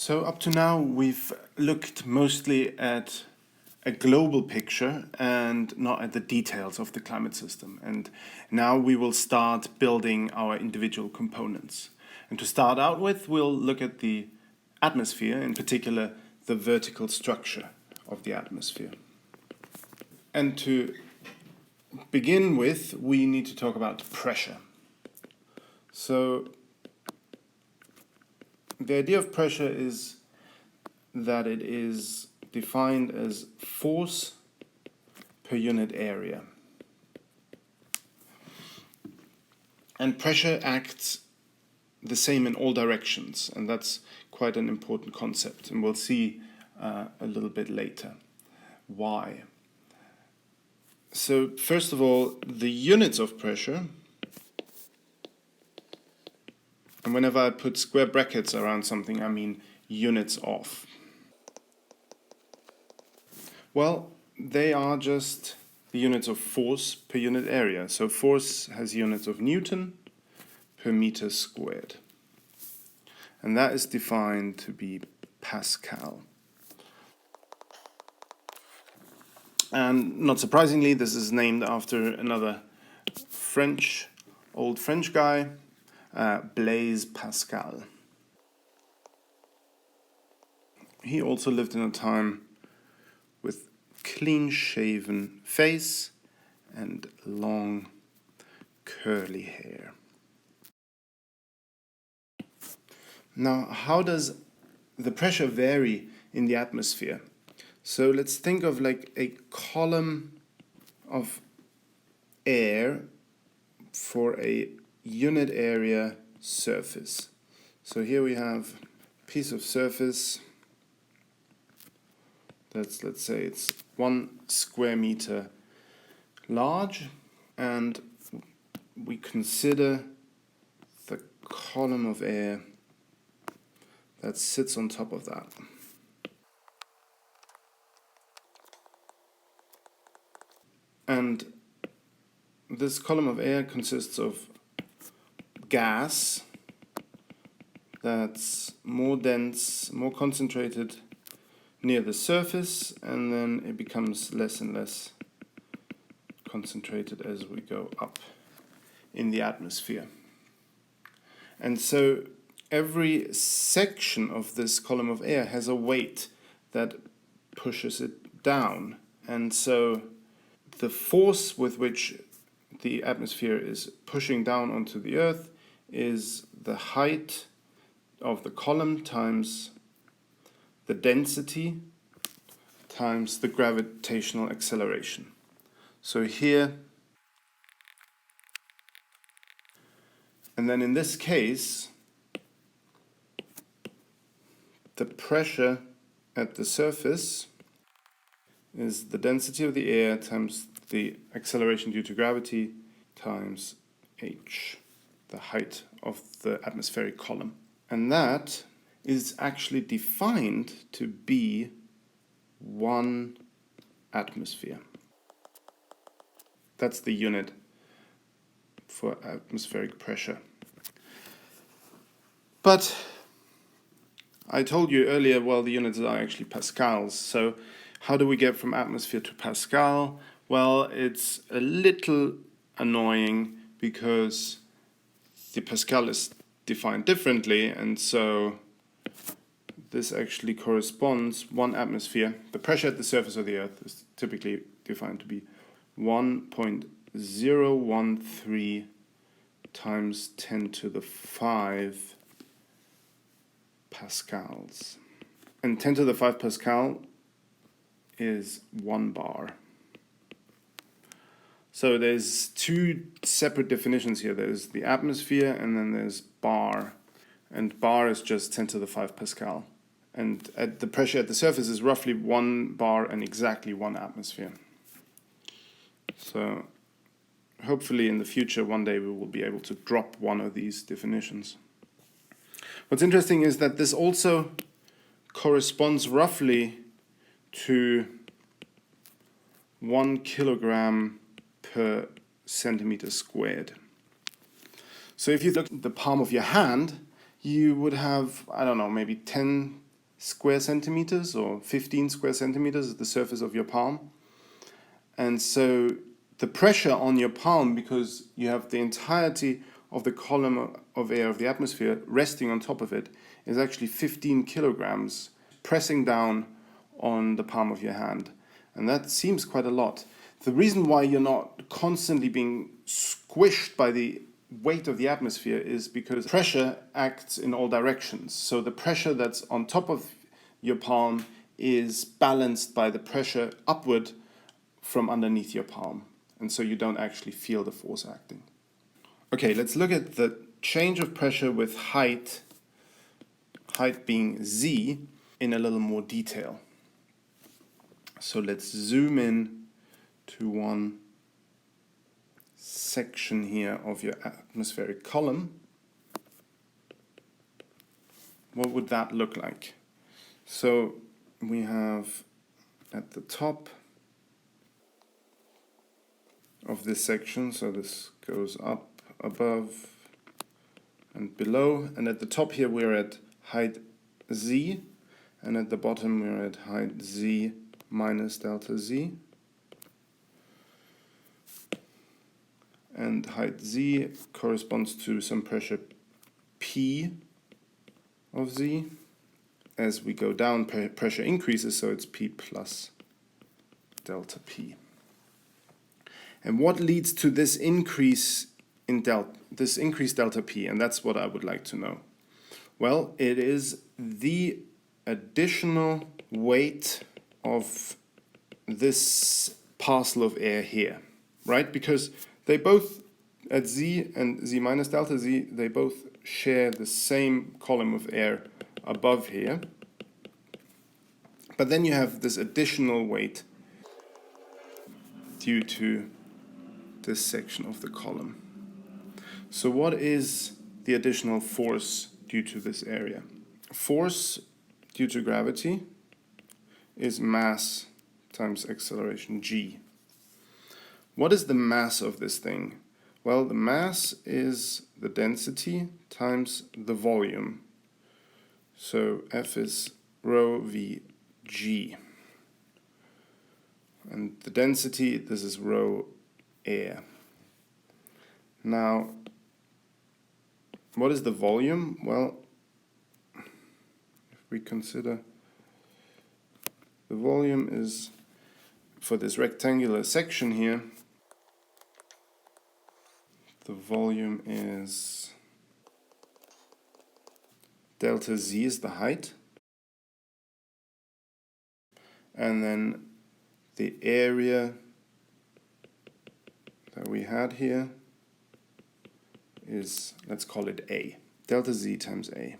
So up to now, we've looked mostly at a global picture and not at the details of the climate system. And now we will start building our individual components. And to start out with, we'll look at the atmosphere, in particular, the vertical structure of the atmosphere. And to begin with, we need to talk about pressure. So the idea of pressure is that it is defined as force per unit area. And pressure acts the same in all directions, and that's quite an important concept, and we'll see a little bit later why. So first of all, the units of pressure, and whenever I put square brackets around something, I mean units of. Well, they are just the units of force per unit area. So force has units of Newton per meter squared. And that is defined to be Pascal. And not surprisingly, this is named after another old French guy, Blaise Pascal. He also lived in a time with clean-shaven face and long curly hair. Now, how does the pressure vary in the atmosphere? So let's think of like a column of air for a unit area surface. So here we have a piece of surface that's, let's say it's 1 square meter large, and we consider the column of air that sits on top of that. And this column of air consists of gas that's more dense, more concentrated near the surface, and then it becomes less and less concentrated as we go up in the atmosphere. And so every section of this column of air has a weight that pushes it down. And so the force with which the atmosphere is pushing down onto the Earth is the height of the column times the density times the gravitational acceleration. So here, and then in this case, the pressure at the surface is the density of the air times the acceleration due to gravity times h, the height of the atmospheric column. And that is actually defined to be 1 atmosphere. That's the unit for atmospheric pressure. But I told you earlier, well, the units are actually pascals. So how do we get from atmosphere to Pascal? Well, it's a little annoying because the Pascal is defined differently, and so this actually corresponds 1 atmosphere. The pressure at the surface of the Earth is typically defined to be 1.013 times 10 to the 5 pascals. And 10 to the 5 Pascal is 1 bar. So there's 2 separate definitions here. There's the atmosphere and then there's bar. And bar is just 10 to the 5 Pascal. And the pressure at the surface is roughly 1 bar and exactly 1 atmosphere. So hopefully in the future, one day we will be able to drop one of these definitions. What's interesting is that this also corresponds roughly to 1 kilogram per centimeter squared. So if you look at the palm of your hand, you would have, I don't know, maybe 10 square centimeters, or 15 square centimeters is the surface of your palm. And so the pressure on your palm, because you have the entirety of the column of air of the atmosphere resting on top of it, is actually 15 kilograms pressing down on the palm of your hand. And that seems quite a lot. The reason why you're not constantly being squished by the weight of the atmosphere is because pressure acts in all directions. So the pressure that's on top of your palm is balanced by the pressure upward from underneath your palm. And so you don't actually feel the force acting. Okay, let's look at the change of pressure with height being z, in a little more detail. So let's zoom in to one section here of your atmospheric column. What would that look like? So we have at the top of this section, so this goes up, above, and below, and at the top here we're at height z, and at the bottom we're at height z minus delta z. And height z corresponds to some pressure P of z. As we go down, pressure increases, so it's P plus delta P. And what leads to this increase in delta P? And that's what I would like to know. Well, it is the additional weight of this parcel of air here, right? Because they both, at z and z minus delta z, they both share the same column of air above here. But then you have this additional weight due to this section of the column. So what is the additional force due to this area? Force due to gravity is mass times acceleration g. What is the mass of this thing? Well, the mass is the density times the volume. So F is rho v g. And the density, this is rho air. Now, what is the volume? Well, if we consider the volume is, for this rectangular section here, the volume is delta z is the height, and then the area that we had here is, let's call it A. Delta z times A.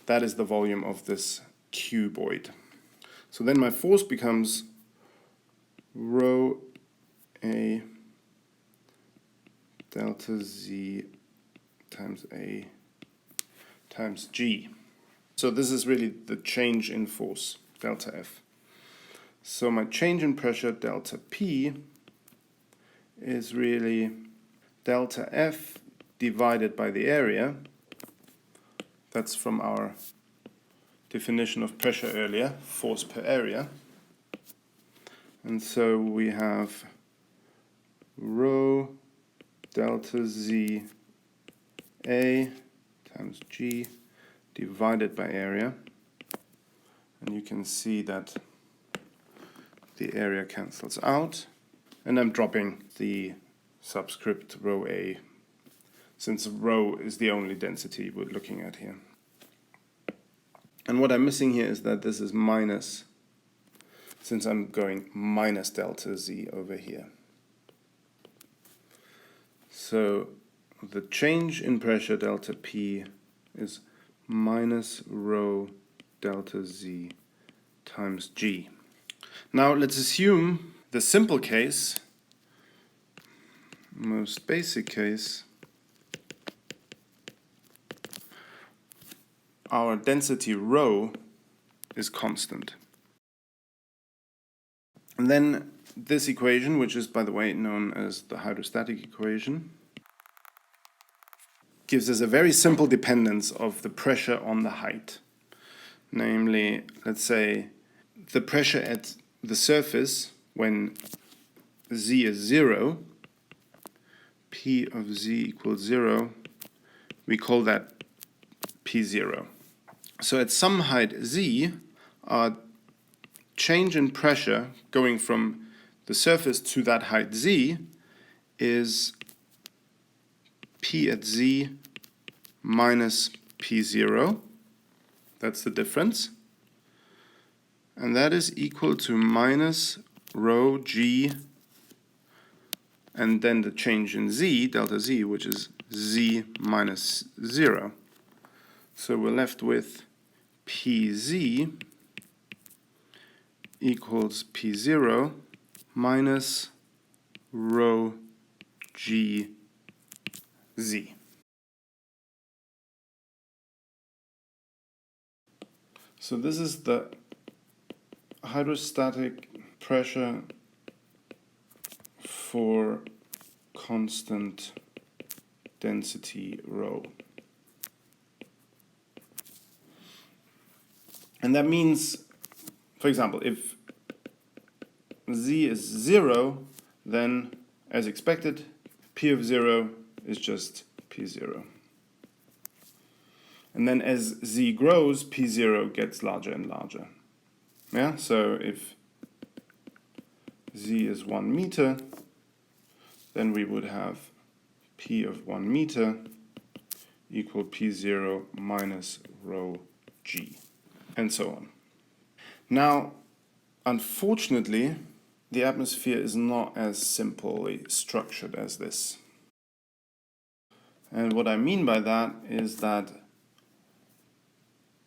That is the volume of this cuboid. So then my force becomes rho A delta z times A times g. So this is really the change in force, delta F. So my change in pressure, delta P, is really delta F divided by the area. That's from our definition of pressure earlier, force per area. And so we have rho delta z A times g divided by area. And you can see that the area cancels out. And I'm dropping the subscript rho A, since rho is the only density we're looking at here. And what I'm missing here is that this is minus, since I'm going minus delta z over here. So the change in pressure, delta P, is minus rho delta z times g. Now let's assume the simple case, most basic case, our density rho is constant. And then this equation, which is by the way known as the hydrostatic equation, gives us a very simple dependence of the pressure on the height. namely, let's say, the pressure at the surface when z is 0, P of z equals 0, we call that P0. So at some height z, our change in pressure going from the surface to that height z is P at z minus P0. That's the difference. And that is equal to minus rho g, and then the change in z, delta z, which is z minus 0. So we're left with Pz equals P0 minus rho g z. So this is the hydrostatic pressure for constant density rho. And that means, for example, if z is 0, then as expected, P of 0 is just P0. And then as z grows, P0 gets larger and larger. Yeah, so if z is 1 meter, then we would have P of 1 meter equal P0 minus rho g, and so on. Now, unfortunately, the atmosphere is not as simply structured as this. And what I mean by that is that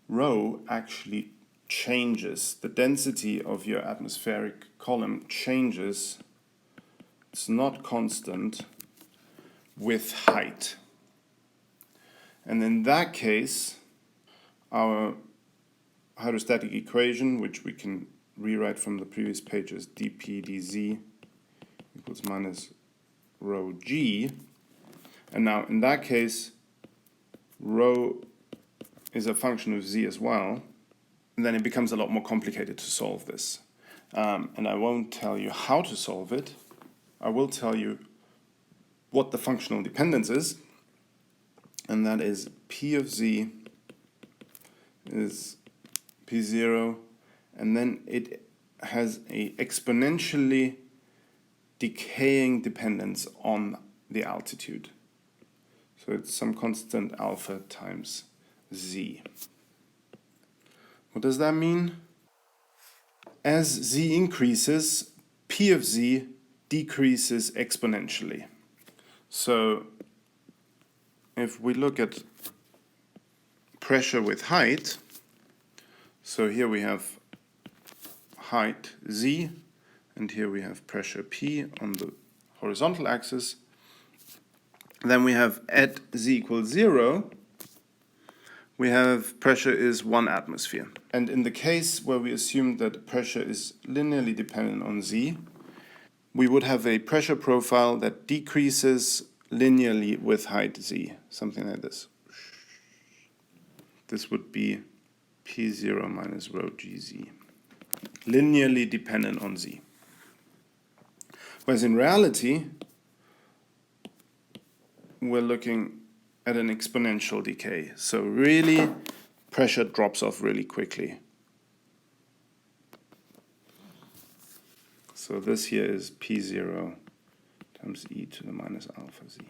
rho actually changes. The density of your atmospheric column changes. It's not constant with height. And in that case, our hydrostatic equation, which we can rewrite from the previous page as dp dz equals minus rho g. And now in that case, rho is a function of z as well. And then it becomes a lot more complicated to solve this. And I won't tell you how to solve it. I will tell you what the functional dependence is. And that is P of z is P0, and then it has a exponentially decaying dependence on the altitude. So it's some constant alpha times z. What does that mean? As z increases, P of z decreases exponentially. So if we look at pressure with height, so here we have height z, and here we have pressure P on the horizontal axis. Then we have at z equals 0, we have pressure is 1 atmosphere. And in the case where we assume that pressure is linearly dependent on z, we would have a pressure profile that decreases linearly with height z, something like this. This would be P0 minus rho gz, linearly dependent on z. Whereas in reality, we're looking at an exponential decay. So really, pressure drops off really quickly. So this here is P0 times e to the minus alpha z.